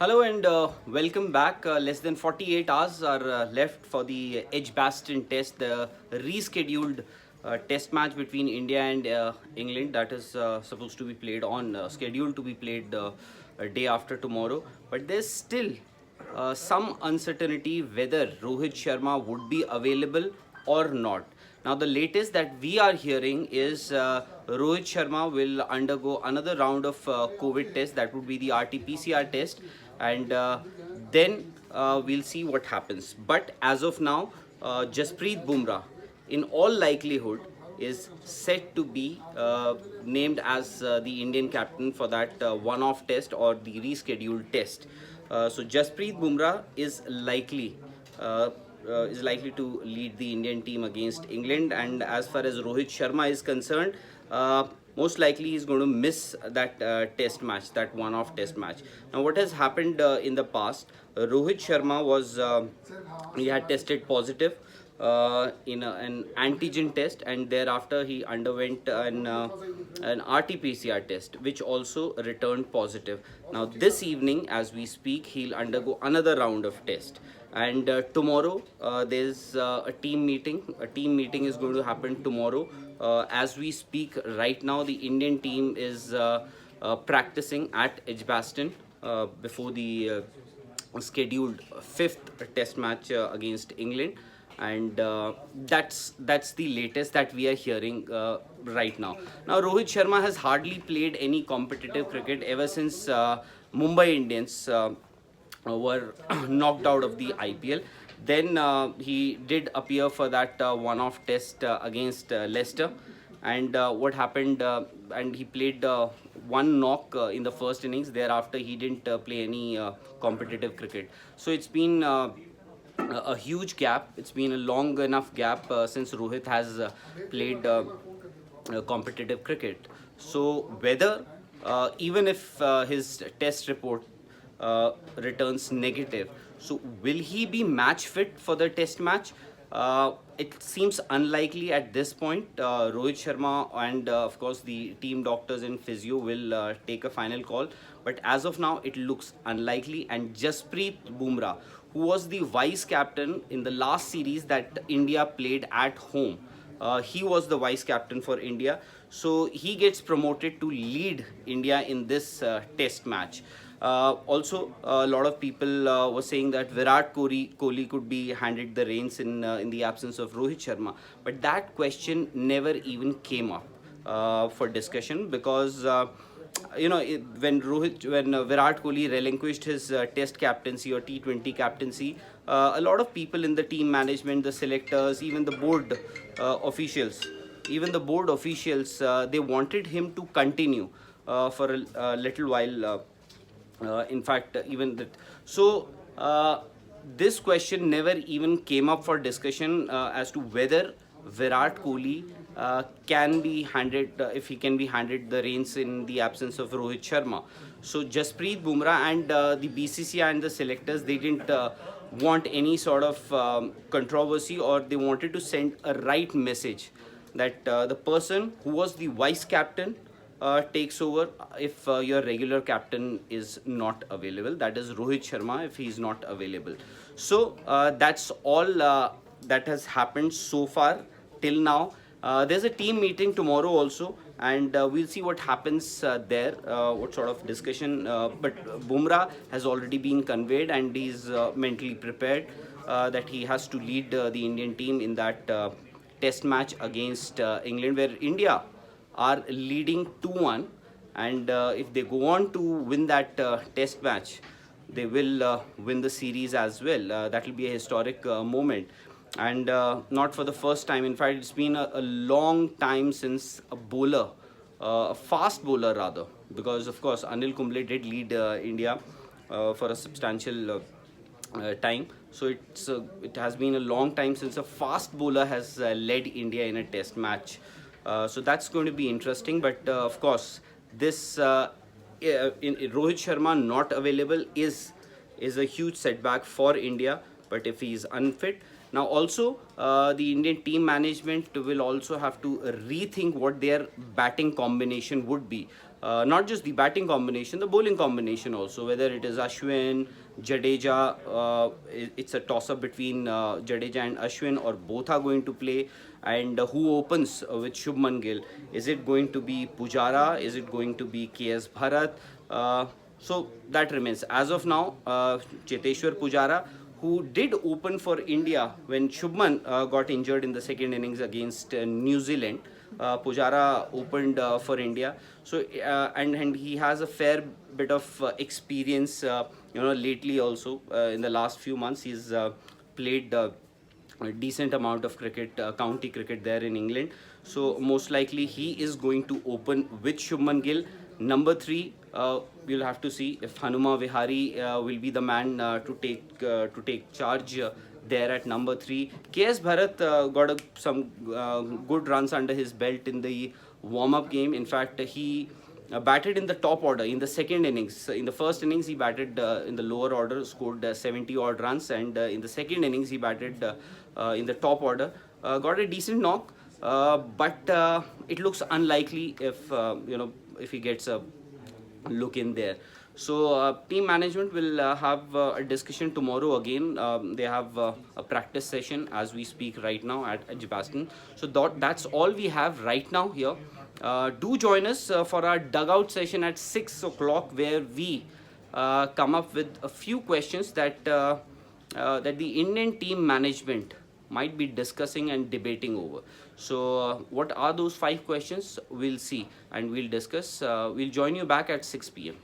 Hello and welcome back. Less than 48 hours are left for the Edgbaston test, the rescheduled test match between India and England that is supposed to be played on, scheduled to be played a day after tomorrow. But there's still some uncertainty whether Rohit Sharma would be available or not. Now, the latest that we are hearing is Rohit Sharma will undergo another round of COVID test. That would be the RT-PCR test, and then we'll see what happens. But as of now, Jasprit Bumrah, in all likelihood, is set to be named as the Indian captain for that one-off test or the rescheduled test. So Jasprit Bumrah uh, is likely to lead the Indian team against England. And as far as Rohit Sharma is concerned, most likely he's going to miss that test match, that one-off test match. Now, what has happened in the past? Rohit Sharma was he had tested positive in an antigen test, and thereafter he underwent an RT-PCR test, which also returned positive. Now, this evening, as we speak, he'll undergo another round of test. And tomorrow, there's a team meeting. A team meeting is going to happen tomorrow. As we speak right now, the Indian team is practicing at Edgbaston before the scheduled fifth test match against England, and that's the latest that we are hearing right now. Now, Rohit Sharma has hardly played any competitive cricket ever since Mumbai Indians were knocked out of the IPL. Then he did appear for that one-off test against Leicester, and what happened? And he played one knock in the first innings. Thereafter, he didn't play any competitive cricket. So it's been a huge gap. It's been a long enough gap since Rohit has played competitive cricket. So whether even if his test report returns negative, so will he be match fit for the test match? It seems unlikely at this point. Rohit Sharma and of course the team doctors and physio will take a final call. But as of now, it looks unlikely. And Jasprit Bumrah, who was the vice captain in the last series that India played at home, he was the vice captain for India. So he gets promoted to lead India in this test match. Also, a lot of people were saying that Kohli could be handed the reins in the absence of Rohit Sharma, but that question never even came up for discussion because. When Virat Kohli relinquished his Test captaincy or T20 captaincy, a lot of people in the team management, the selectors, even the board officials, they wanted him to continue for a little while. In fact, even that. So this question never even came up for discussion as to whether Virat Kohli can be handed, if he can be handed the reins in the absence of Rohit Sharma. So Jasprit Bumrah and the BCCI and the selectors, they didn't want any sort of controversy, or they wanted to send a right message that the person who was the vice captain takes over if your regular captain is not available. That is Rohit Sharma if he is not available. So that's all that has happened so far till now. There's a team meeting tomorrow also, and we'll see what happens there, what sort of discussion. But Bumrah has already been conveyed, and he's mentally prepared that he has to lead the Indian team in that test match against England, where India are leading 2-1, and if they go on to win that test match, they will win the series as well. That will be a historic moment, and not for the first time. In fact, it's been a long time since a bowler, a fast bowler rather, because of course Anil Kumble did lead India for a substantial time. So it has been a long time since a fast bowler has led India in a test match. So that's going to be interesting. But of course, this in Rohit Sharma not available is a huge setback for India. But if he is unfit, now also the Indian team management will also have to rethink what their batting combination would be. not just the batting combination, the bowling combination also, whether it is Ashwin, Jadeja, it's a toss-up between Jadeja and Ashwin, or both are going to play, and who opens with Shubman Gill. Is it going to be Pujara? Is it going to be KS Bharat? So that remains. As of now, Cheteshwar Pujara, who did open for India when Shubman got injured in the second innings against New Zealand. Pujara opened for India, so and he has a fair bit of experience, lately also. In the last few months, he's played a decent amount of cricket, county cricket there in England. So most likely he is going to open with Shubman Gill. Number 3, we'll have to see if Hanuma Vihari will be the man to take charge there at number 3. KS Bharat got some good runs under his belt in the warm-up game. In fact, he batted in the top order in the second innings. In the first innings, he batted in the lower order, scored 70 odd runs, and in the second innings, he batted in the top order, got a decent knock, but it looks unlikely if he gets a look in there. So team management will have a discussion tomorrow again. They have a practice session as we speak right now at Edgbaston. So that's all we have right now here. Do join us for our dugout session at 6 o'clock, where we come up with a few questions that that the Indian team management might be discussing and debating over. So what are those 5 questions? We'll see and we'll discuss. We'll join you back at 6 p.m.